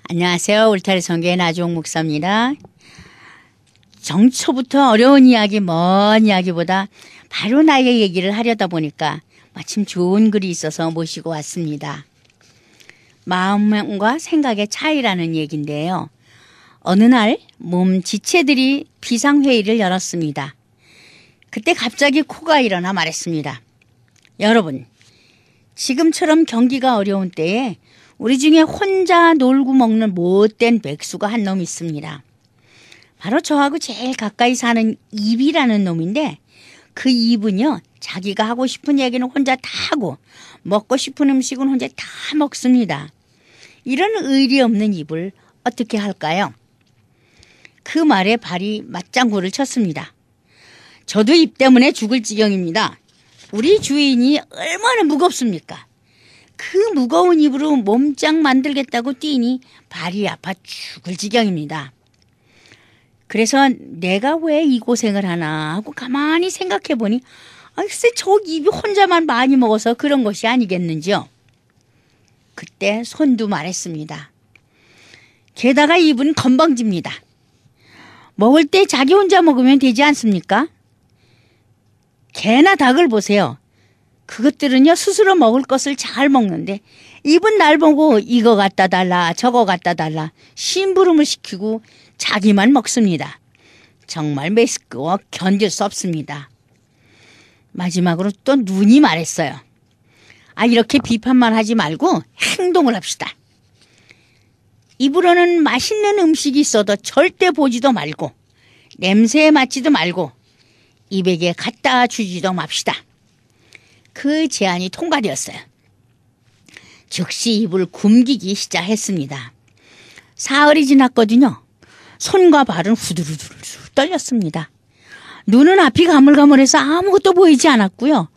안녕하세요. 울타리 성교의 나주홍 목사입니다. 정초부터 어려운 이야기, 먼 이야기보다 바로 나의 얘기를 하려다 보니까 마침 좋은 글이 있어서 모시고 왔습니다. 마음과 생각의 차이라는 얘기인데요. 어느 날 몸 지체들이 비상회의를 열었습니다. 그때 갑자기 코가 일어나 말했습니다. 여러분, 지금처럼 경기가 어려운 때에 우리 중에 혼자 놀고 먹는 못된 백수가 한 놈 있습니다. 바로 저하고 제일 가까이 사는 입이라는 놈인데 그 입은요, 자기가 하고 싶은 얘기는 혼자 다 하고 먹고 싶은 음식은 혼자 다 먹습니다. 이런 의리 없는 입을 어떻게 할까요? 그 말에 발이 맞장구를 쳤습니다. 저도 입 때문에 죽을 지경입니다. 우리 주인이 얼마나 무겁습니까? 그 무거운 입으로 몸짱 만들겠다고 뛰니 발이 아파 죽을 지경입니다. 그래서 내가 왜 이 고생을 하나 하고 가만히 생각해 보니 글쎄 저 입이 혼자만 많이 먹어서 그런 것이 아니겠는지요. 그때 손도 말했습니다. 게다가 입은 건방집니다. 먹을 때 자기 혼자 먹으면 되지 않습니까? 개나 닭을 보세요. 그것들은요 스스로 먹을 것을 잘 먹는데 입은 날 보고 이거 갖다 달라 저거 갖다 달라 심부름을 시키고 자기만 먹습니다. 정말 매스꺼워 견딜 수 없습니다. 마지막으로 또 눈이 말했어요. 이렇게 비판만 하지 말고 행동을 합시다. 입으로는 맛있는 음식이 있어도 절대 보지도 말고 냄새에 맡지도 말고 입에게 갖다 주지도 맙시다. 그 제안이 통과되었어요. 즉시 입을 굶기기 시작했습니다. 사흘이 지났거든요. 손과 발은 후들후들 떨렸습니다. 눈은 앞이 가물가물해서 아무것도 보이지 않았고요.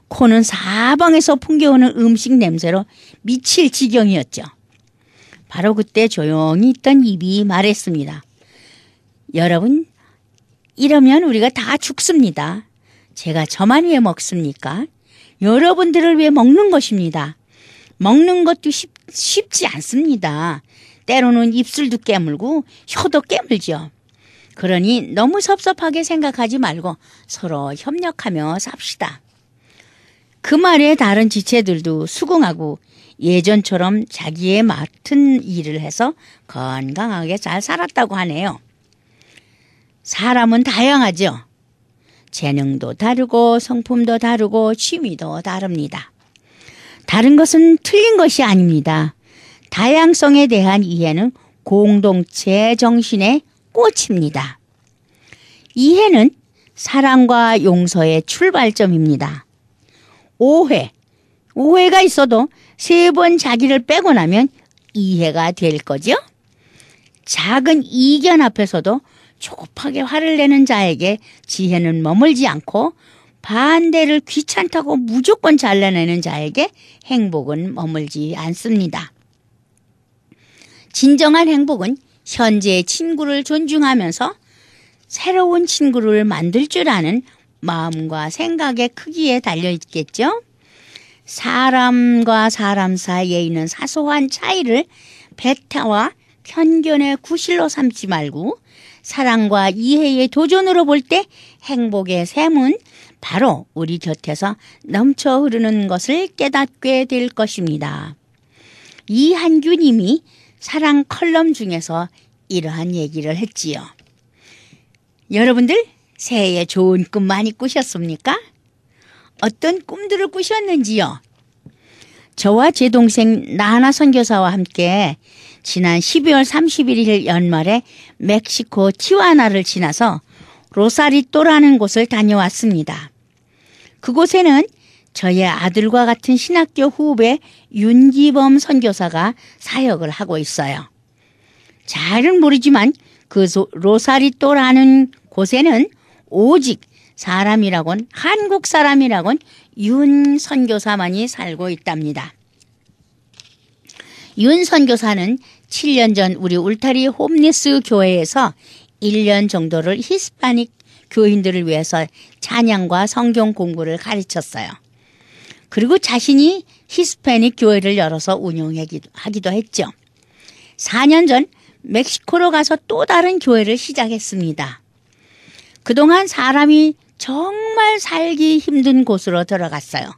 코는 사방에서 풍겨오는 음식 냄새로 미칠 지경이었죠. 바로 그때 조용히 있던 입이 말했습니다. 여러분, 이러면 우리가 다 죽습니다. 제가 저만 왜 먹습니까? 여러분들을 위해 먹는 것입니다. 먹는 것도 쉽지 않습니다. 때로는 입술도 깨물고 혀도 깨물죠. 그러니 너무 섭섭하게 생각하지 말고 서로 협력하며 삽시다. 그 말에 다른 지체들도 수긍하고 예전처럼 자기의 맡은 일을 해서 건강하게 잘 살았다고 하네요. 사람은 다양하죠. 재능도 다르고 성품도 다르고 취미도 다릅니다. 다른 것은 틀린 것이 아닙니다. 다양성에 대한 이해는 공동체 정신의 꽃입니다. 이해는 사랑과 용서의 출발점입니다. 오해가 있어도 3번 자기를 빼고 나면 이해가 될 거죠? 작은 이견 앞에서도 조급하게 화를 내는 자에게 지혜는 머물지 않고 반대를 귀찮다고 무조건 잘라내는 자에게 행복은 머물지 않습니다. 진정한 행복은 현재의 친구를 존중하면서 새로운 친구를 만들 줄 아는 마음과 생각의 크기에 달려있겠죠. 사람과 사람 사이에 있는 사소한 차이를 배타와 편견의 구실로 삼지 말고 사랑과 이해의 도전으로 볼 때 행복의 샘은 바로 우리 곁에서 넘쳐 흐르는 것을 깨닫게 될 것입니다. 이한규 님이 사랑 컬럼 중에서 이러한 얘기를 했지요. 여러분들 새해에 좋은 꿈 많이 꾸셨습니까? 어떤 꿈들을 꾸셨는지요? 저와 제 동생 나나 선교사와 함께 지난 12월 31일 연말에 멕시코 티juana를 지나서 로사리또라는 곳을 다녀왔습니다. 그곳에는 저의 아들과 같은 신학교 후배 윤기범 선교사가 사역을 하고 있어요. 잘은 모르지만 그 로사리또라는 곳에는 오직 사람이라곤 한국 사람이라곤 윤 선교사만이 살고 있답니다. 윤 선교사는 7년 전 우리 울타리 홈리스 교회에서 1년 정도를 히스파닉 교인들을 위해서 찬양과 성경 공부를 가르쳤어요. 그리고 자신이 히스패닉 교회를 열어서 운영하기도 했죠. 4년 전 멕시코로 가서 또 다른 교회를 시작했습니다. 그동안 사람이 정말 살기 힘든 곳으로 들어갔어요.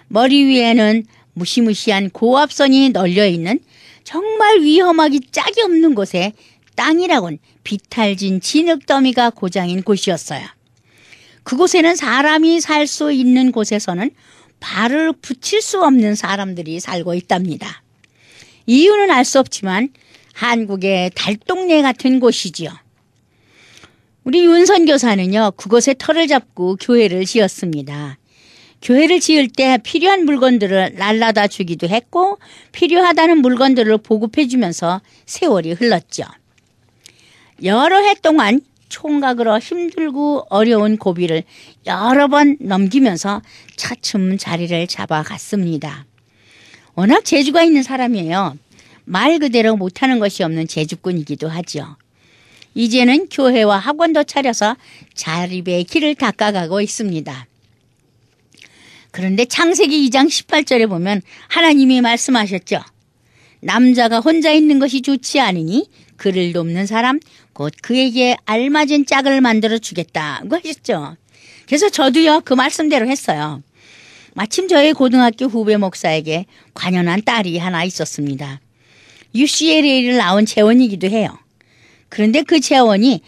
머리 위에는 무시무시한 고압선이 널려있는 정말 위험하기 짝이 없는 곳에 땅이라곤 비탈진 진흙더미가 고장인 곳이었어요. 그곳에는 사람이 살 수 있는 곳에서는 발을 붙일 수 없는 사람들이 살고 있답니다. 이유는 알 수 없지만 한국의 달동네 같은 곳이지요. 우리 윤 선교사는요, 그곳에 터를 잡고 교회를 지었습니다. 교회를 지을 때 필요한 물건들을 날라다 주기도 했고 필요하다는 물건들을 보급해 주면서 세월이 흘렀죠. 여러 해 동안 총각으로 힘들고 어려운 고비를 여러 번 넘기면서 차츰 자리를 잡아갔습니다. 워낙 재주가 있는 사람이에요. 말 그대로 못하는 것이 없는 재주꾼이기도 하죠. 이제는 교회와 학원도 차려서 자립의 길을 닦아가고 있습니다. 그런데 창세기 2장 18절에 보면 하나님이 말씀하셨죠. 남자가 혼자 있는 것이 좋지 않으니 그를 돕는 사람 곧 그에게 알맞은 짝을 만들어 주겠다고 하셨죠. 그래서 저도요 그 말씀대로 했어요. 마침 저희 고등학교 후배 목사에게 관연한 딸이 하나 있었습니다. UCLA를 나온 재원이기도 해요. 그런데 그 재원이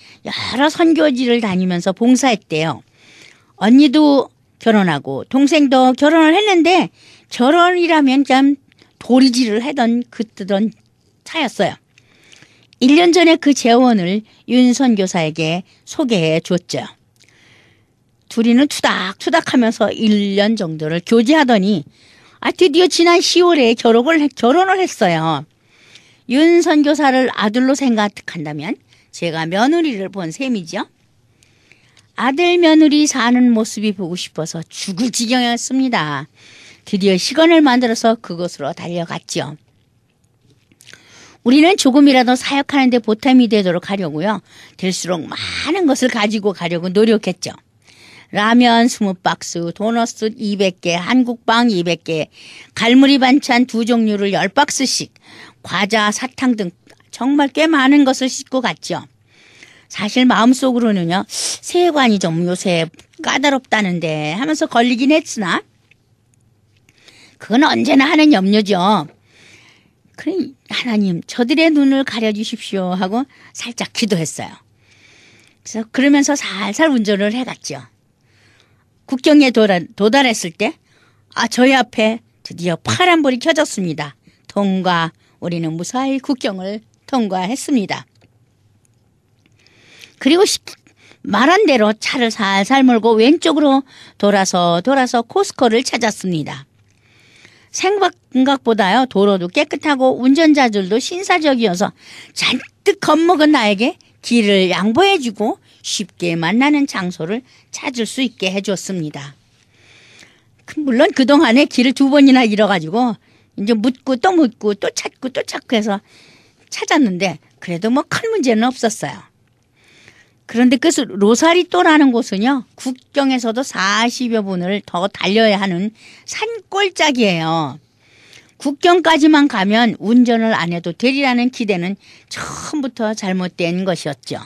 여러 선교지를 다니면서 봉사했대요. 언니도 결혼하고 동생도 결혼을 했는데 결혼이라면 참 도리질을 하던 그때던 차였어요. 1년 전에 그 재원을 윤 선교사에게 소개해 줬죠. 둘이는 투닥투닥하면서 1년 정도를 교제하더니 드디어 지난 10월에 결혼을 했어요. 윤 선교사를 아들로 생각한다면 제가 며느리를 본 셈이죠. 아들 며느리 사는 모습이 보고 싶어서 죽을 지경이었습니다. 드디어 시간을 만들어서 그곳으로 달려갔죠. 우리는 조금이라도 사역하는 데 보탬이 되도록 하려고요. 될수록 많은 것을 가지고 가려고 노력했죠. 라면 20박스, 도넛 200개, 한국빵 200개, 갈무리 반찬 2종류를 10박스씩, 과자, 사탕 등 정말 꽤 많은 것을 싣고 갔죠. 사실 마음속으로는요. 세관이 좀 요새 까다롭다는데 하면서 걸리긴 했으나 그건 언제나 하는 염려죠. 그래 하나님 저들의 눈을 가려주십시오 하고 살짝 기도했어요. 그래서 그러면서 살살 운전을 해갔죠. 국경에 도달했을 때 저희 앞에 드디어 파란불이 켜졌습니다. 통과. 우리는 무사히 국경을 통과했습니다. 그리고 말한 대로 차를 살살 몰고 왼쪽으로 돌아서 코스코를 찾았습니다. 생각보다요 도로도 깨끗하고 운전자들도 신사적이어서 잔뜩 겁먹은 나에게 길을 양보해주고 쉽게 만나는 장소를 찾을 수 있게 해줬습니다. 물론 그동안에 길을 2번이나 잃어가지고 이제 묻고 또 찾고 해서 찾았는데 그래도 뭐 큰 문제는 없었어요. 그런데 그 로사리또라는 곳은요. 국경에서도 40여 분을 더 달려야 하는 산골짜기예요. 국경까지만 가면 운전을 안 해도 되리라는 기대는 처음부터 잘못된 것이었죠.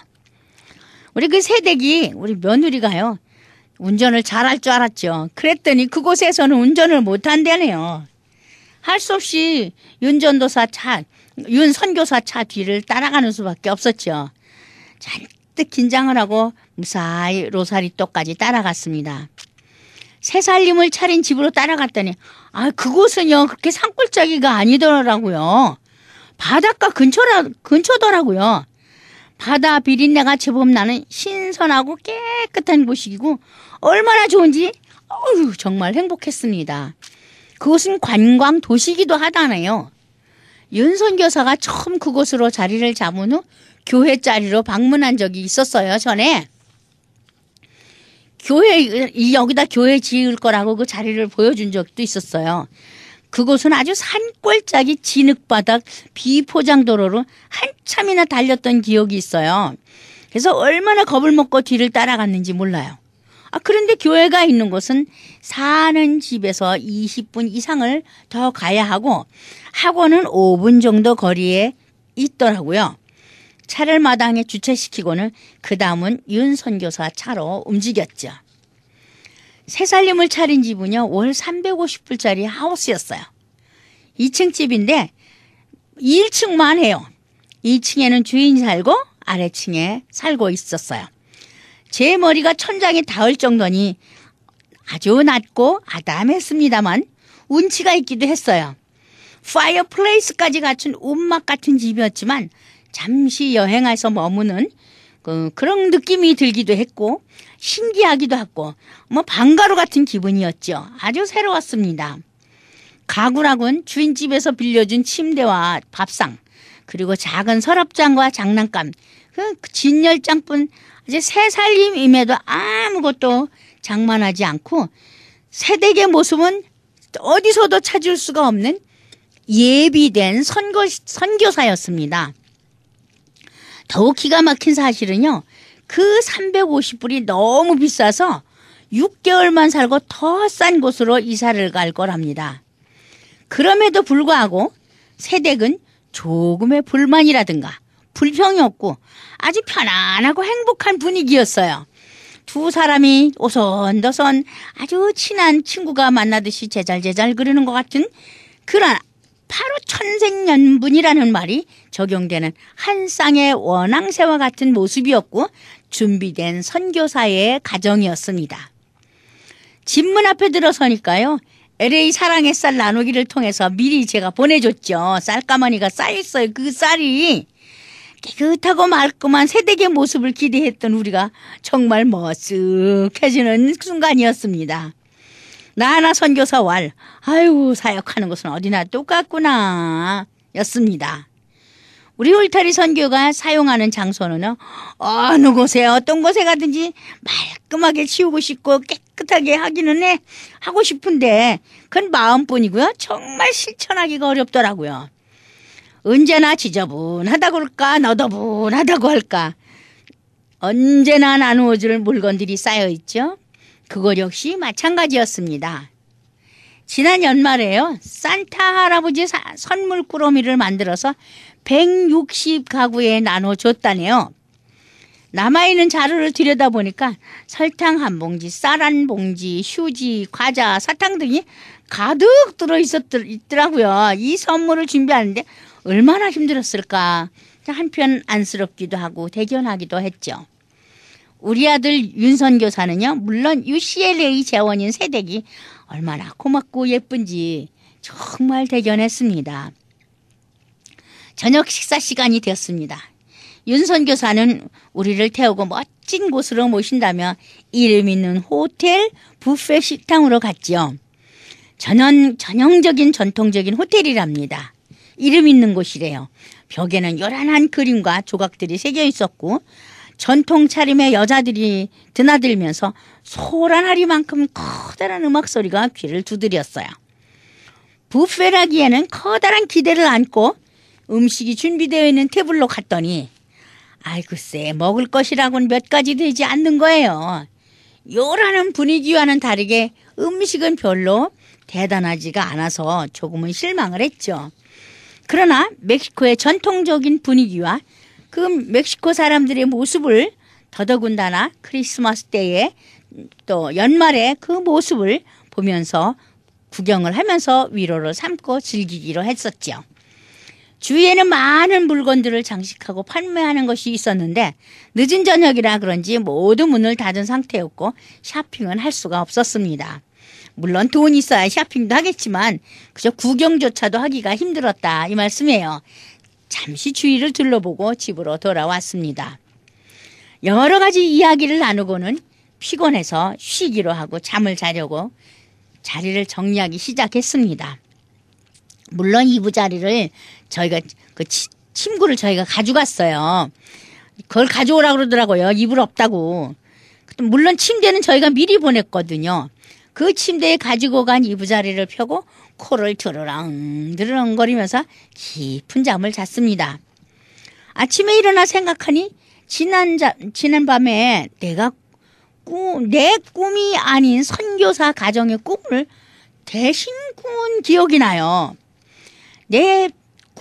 우리 그 새댁이 우리 며느리가요. 운전을 잘할 줄 알았죠. 그랬더니 그곳에서는 운전을 못한다네요. 할 수 없이 윤 선교사 차 뒤를 따라가는 수밖에 없었죠. 잔뜩 긴장을 하고 무사히 로사리또까지 따라갔습니다. 새 살림을 차린 집으로 따라갔더니 그곳은요 그렇게 산골짜기가 아니더라고요. 바닷가 근처더라고요. 바다 비린내가 제법 나는 신선하고 깨끗한 곳이고 얼마나 좋은지 정말 행복했습니다. 그곳은 관광 도시이기도 하다네요. 윤 선교사가 처음 그곳으로 자리를 잡은 후 교회 자리로 방문한 적이 있었어요. 전에 여기다 교회 지을 거라고 그 자리를 보여준 적도 있었어요. 그곳은 아주 산골짜기 진흙바닥 비포장도로로 한참이나 달렸던 기억이 있어요. 그래서 얼마나 겁을 먹고 뒤를 따라갔는지 몰라요. 그런데 교회가 있는 곳은 사는 집에서 20분 이상을 더 가야 하고 학원은 5분 정도 거리에 있더라고요. 차를 마당에 주차시키고는 그 다음은 윤 선교사 차로 움직였죠. 새 살림을 차린 집은요, 월 350불짜리 하우스였어요. 2층 집인데 1층만 해요. 2층에는 주인이 살고 아래층에 살고 있었어요. 제 머리가 천장에 닿을 정도니 아주 낮고 아담했습니다만 운치가 있기도 했어요. 파이어플레이스까지 갖춘 움막 같은 집이었지만 잠시 여행해서 머무는 그런 느낌이 들기도 했고 신기하기도 하고 방가루 같은 기분이었죠. 아주 새로웠습니다. 가구락은 주인집에서 빌려준 침대와 밥상, 그리고 작은 서랍장과 장난감, 그 진열장뿐 이제 새 살림임에도 아무것도 장만하지 않고 새댁의 모습은 어디서도 찾을 수가 없는 예비된 선교사였습니다. 더욱 기가 막힌 사실은요, 그 350불이 너무 비싸서 6개월만 살고 더 싼 곳으로 이사를 갈 거랍니다. 그럼에도 불구하고 새댁은 조금의 불만이라든가 불평이 없고 아주 편안하고 행복한 분위기였어요. 두 사람이 오손도손 아주 친한 친구가 만나듯이 제잘제잘 그러는 것 같은 그런 바로 천생연분이라는 말이 적용되는 한 쌍의 원앙새와 같은 모습이었고 준비된 선교사의 가정이었습니다. 집문 앞에 들어서니까요, LA 사랑의 쌀 나누기를 통해서 미리 제가 보내줬죠. 쌀가마니가 쌓여있어요. 그 쌀이 깨끗하고 말끔한 새댁의 모습을 기대했던 우리가 정말 머쓱해지는 순간이었습니다. 나나 선교사 왈, 아유 사역하는 것은 어디나 똑같구나 였습니다. 우리 울타리 선교가 사용하는 장소는 어느 곳에 어떤 곳에 가든지 말끔하게 치우고 싶고 깨끗하게 하고 싶은데 그건 마음뿐이고요. 정말 실천하기가 어렵더라고요. 언제나 지저분하다고 할까 너더분하다고 할까 언제나 나누어줄 물건들이 쌓여있죠. 그것 역시 마찬가지였습니다. 지난 연말에요, 산타 할아버지 선물 꾸러미를 만들어서 160가구에 나눠줬다네요. 남아있는 자료를 들여다보니까 설탕 한 봉지, 쌀 한 봉지, 휴지, 과자, 사탕 등이 가득 들어있더라고요. 이 선물을 준비하는데 얼마나 힘들었을까. 한편 안쓰럽기도 하고 대견하기도 했죠. 우리 아들 윤선교사는요, 물론 UCLA 재원인 새댁이 얼마나 고맙고 예쁜지 정말 대견했습니다. 저녁 식사 시간이 되었습니다. 윤선교사는 우리를 태우고 멋진 곳으로 모신다며 이름 있는 호텔 뷔페 식당으로 갔지요. 전형적인 전통적인 호텔이랍니다. 이름 있는 곳이래요. 벽에는 요란한 그림과 조각들이 새겨 있었고 전통 차림의 여자들이 드나들면서 소란하리만큼 커다란 음악 소리가 귀를 두드렸어요. 뷔페라기에는 커다란 기대를 안고 음식이 준비되어 있는 테이블로 갔더니 글쎄 먹을 것이라고는 몇 가지 되지 않는 거예요. 요란한 분위기와는 다르게 음식은 별로 대단하지가 않아서 조금은 실망을 했죠. 그러나 멕시코의 전통적인 분위기와 그 멕시코 사람들의 모습을 더더군다나 크리스마스 때에 또 연말에 그 모습을 보면서 구경을 하면서 위로를 삼고 즐기기로 했었죠. 주위에는 많은 물건들을 장식하고 판매하는 것이 있었는데 늦은 저녁이라 그런지 모두 문을 닫은 상태였고 쇼핑은 할 수가 없었습니다. 물론 돈이 있어야 쇼핑도 하겠지만 그저 구경조차도 하기가 힘들었다 이 말씀이에요. 잠시 주위를 둘러보고 집으로 돌아왔습니다. 여러 가지 이야기를 나누고는 피곤해서 쉬기로 하고 잠을 자려고 자리를 정리하기 시작했습니다. 물론 이부자리를 저희가 침구를 저희가 가져갔어요. 그걸 가져오라고 그러더라고요. 이불 없다고. 물론 침대는 저희가 미리 보냈거든요. 그 침대에 가지고 간 이부자리를 펴고 코를 드르렁거리면서 깊은 잠을 잤습니다. 아침에 일어나 생각하니 지난 밤에 내 꿈이 아닌 선교사 가정의 꿈을 대신 꾼 기억이 나요. 내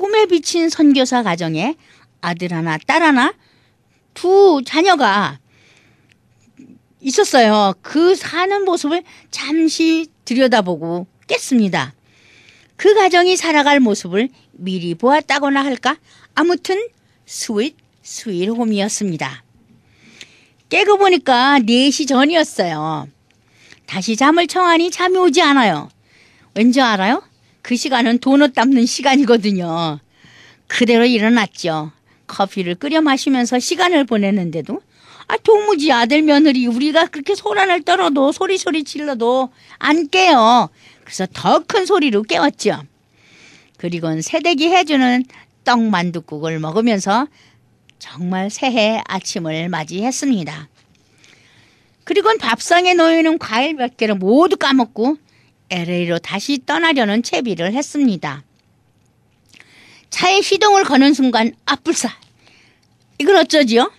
꿈에 비친 선교사 가정에 아들 하나, 딸 하나, 두 자녀가 있었어요. 그 사는 모습을 잠시 들여다보고 깼습니다. 그 가정이 살아갈 모습을 미리 보았다거나 할까? 아무튼 스윗 홈이었습니다. 깨고 보니까 4시 전이었어요. 다시 잠을 청하니 잠이 오지 않아요. 왠지 알아요? 그 시간은 도넛 담는 시간이거든요. 그대로 일어났죠. 커피를 끓여 마시면서 시간을 보내는데도 도무지 아들 며느리 우리가 그렇게 소란을 떨어도 소리 질러도 안 깨요. 그래서 더 큰 소리로 깨웠죠. 그리고는 새댁이 해주는 떡만둣국을 먹으면서 정말 새해 아침을 맞이했습니다. 그리고는 밥상에 놓여있는 과일 몇 개를 모두 까먹고 LA로 다시 떠나려는 채비를 했습니다. 차에 시동을 거는 순간 불사. 이걸 어쩌지요?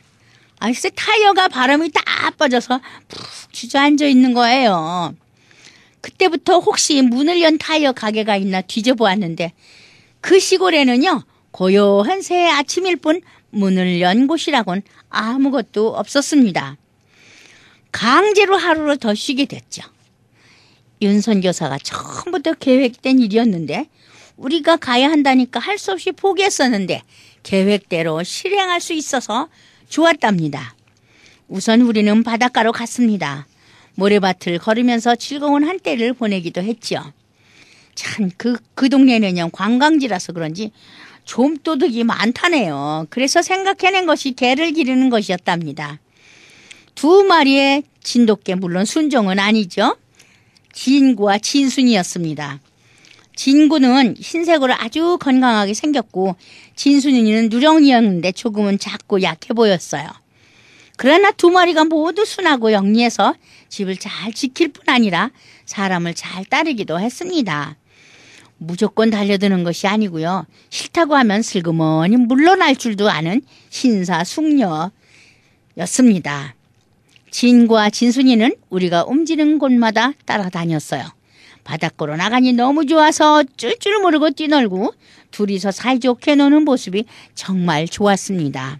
글쎄 타이어가 바람이 다 빠져서 푹 주저앉아 있는 거예요. 그때부터 혹시 문을 연 타이어 가게가 있나 뒤져보았는데 그 시골에는요 고요한 새해 아침일 뿐 문을 연 곳이라곤 아무것도 없었습니다. 강제로 하루를 더 쉬게 됐죠. 윤 선교사가 처음부터 계획된 일이었는데 우리가 가야 한다니까 할 수 없이 포기했었는데 계획대로 실행할 수 있어서 좋았답니다. 우선 우리는 바닷가로 갔습니다. 모래밭을 걸으면서 즐거운 한때를 보내기도 했죠. 참 그 동네는요 관광지라서 그런지 좀도둑이 많다네요. 그래서 생각해낸 것이 개를 기르는 것이었답니다. 2마리의 진돗개, 물론 순종은 아니죠. 진구와 진순이었습니다. 진구는 흰색으로 아주 건강하게 생겼고 진순이는 누렁이였는데 조금은 작고 약해 보였어요. 그러나 2마리가 모두 순하고 영리해서 집을 잘 지킬 뿐 아니라 사람을 잘 따르기도 했습니다. 무조건 달려드는 것이 아니고요. 싫다고 하면 슬그머니 물러날 줄도 아는 신사숙녀였습니다. 진과 진순이는 우리가 움직이는 곳마다 따라다녔어요. 바닷가로 나가니 너무 좋아서 쫄줄 모르고 뛰놀고 둘이서 사이좋게 노는 모습이 정말 좋았습니다.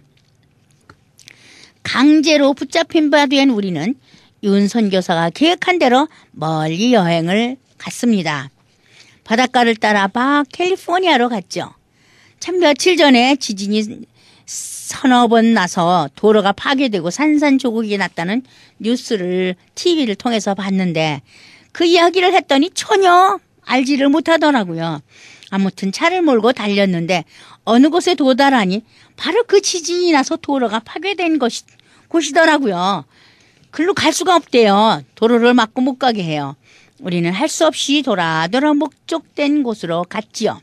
강제로 붙잡힌 바 된 우리는 윤 선교사가 계획한 대로 멀리 여행을 갔습니다. 바닷가를 따라 캘리포니아로 갔죠. 참 며칠 전에 지진이 서너 번 나서 도로가 파괴되고 산산조각이 났다는 뉴스를 TV를 통해서 봤는데 그 이야기를 했더니 전혀 알지를 못하더라고요. 아무튼 차를 몰고 달렸는데 어느 곳에 도달하니 바로 그 지진이 나서 도로가 파괴된 곳이더라고요. 글로 갈 수가 없대요. 도로를 막고 못 가게 해요. 우리는 할 수 없이 돌아 목적된 곳으로 갔지요.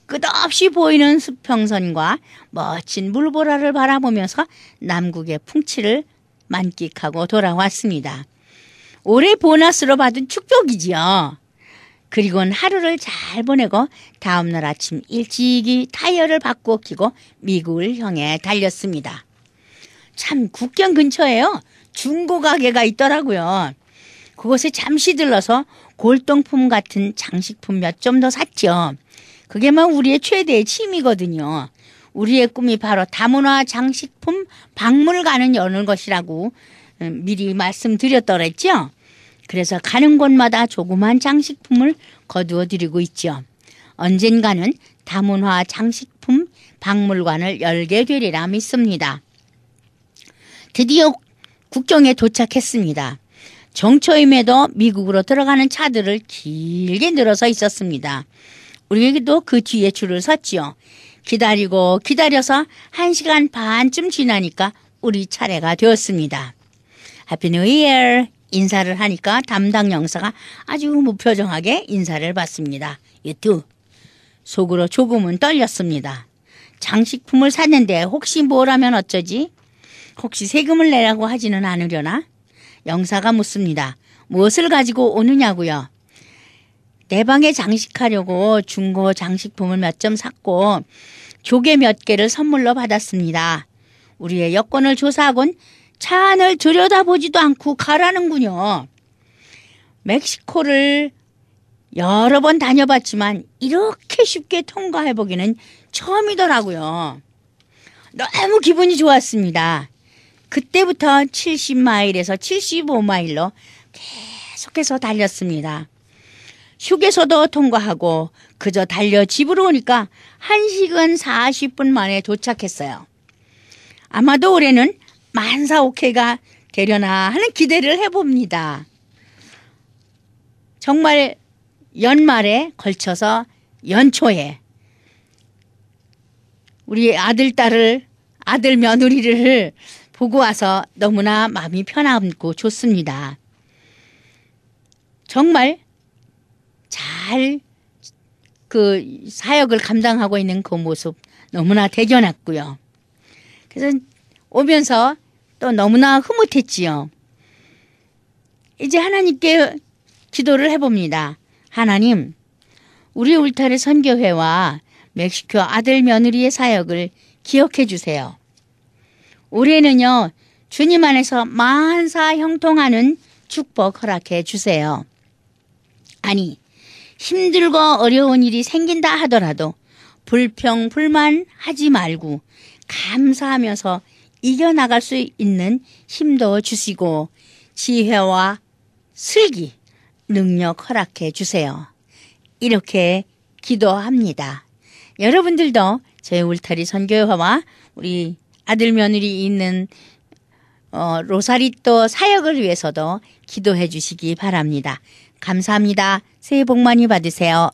끝없이 보이는 수평선과 멋진 물보라를 바라보면서 남국의 풍치를 만끽하고 돌아왔습니다. 올해 보너스로 받은 축복이지요. 그리고는 하루를 잘 보내고 다음날 아침 일찍이 타이어를 바꾸어 끼고 미국을 향해 달렸습니다. 참 국경 근처에요. 중고 가게가 있더라고요. 그곳에 잠시 들러서 골동품 같은 장식품 몇 점 더 샀죠. 그게 우리의 최대의 취미거든요. 우리의 꿈이 바로 다문화 장식품 박물관을 여는 것이라고 미리 말씀드렸더랬죠. 그래서 가는 곳마다 조그만 장식품을 거두어 드리고 있죠. 언젠가는 다문화 장식품 박물관을 열게 되리라 믿습니다. 드디어 국경에 도착했습니다. 정초임에도 미국으로 들어가는 차들을 길게 늘어서 있었습니다. 우리도 그 뒤에 줄을 섰지요. 기다리고 기다려서 1시간 반쯤 지나니까 우리 차례가 되었습니다. 해피 뉴 이어 인사를 하니까 담당 영사가 아주 무표정하게 인사를 받습니다. 유튜. 속으로 조금은 떨렸습니다. 장식품을 샀는데 혹시 뭘 하면 어쩌지? 혹시 세금을 내라고 하지는 않으려나? 영사가 묻습니다. 무엇을 가지고 오느냐고요? 내 방에 장식하려고 중고 장식품을 몇 점 샀고 조개 몇 개를 선물로 받았습니다. 우리의 여권을 조사하곤 차 안을 들여다보지도 않고 가라는군요. 멕시코를 여러 번 다녀봤지만 이렇게 쉽게 통과해보기는 처음이더라고요. 너무 기분이 좋았습니다. 그때부터 70마일에서 75마일로 계속해서 달렸습니다. 휴게소도 통과하고 그저 달려 집으로 오니까 1시간 40분 만에 도착했어요. 아마도 올해는 만사 오케이가 되려나 하는 기대를 해봅니다. 정말 연말에 걸쳐서 연초에 우리 아들, 며느리를 보고 와서 너무나 마음이 편하고 좋습니다. 정말 잘 그 사역을 감당하고 있는 그 모습 너무나 대견했고요. 그래서 오면서 또 너무나 흐뭇했지요. 이제 하나님께 기도를 해봅니다. 하나님, 우리 울타리 선교회와 멕시코 아들 며느리의 사역을 기억해 주세요. 올해는요, 주님 안에서 만사 형통하는 축복 허락해 주세요. 아니, 힘들고 어려운 일이 생긴다 하더라도 불평, 불만 하지 말고 감사하면서 이겨나갈 수 있는 힘도 주시고 지혜와 슬기, 능력 허락해 주세요. 이렇게 기도합니다. 여러분들도 저희 울타리 선교회와 우리 아들 며느리 있는 로사리또 사역을 위해서도 기도해 주시기 바랍니다. 감사합니다. 새해 복 많이 받으세요.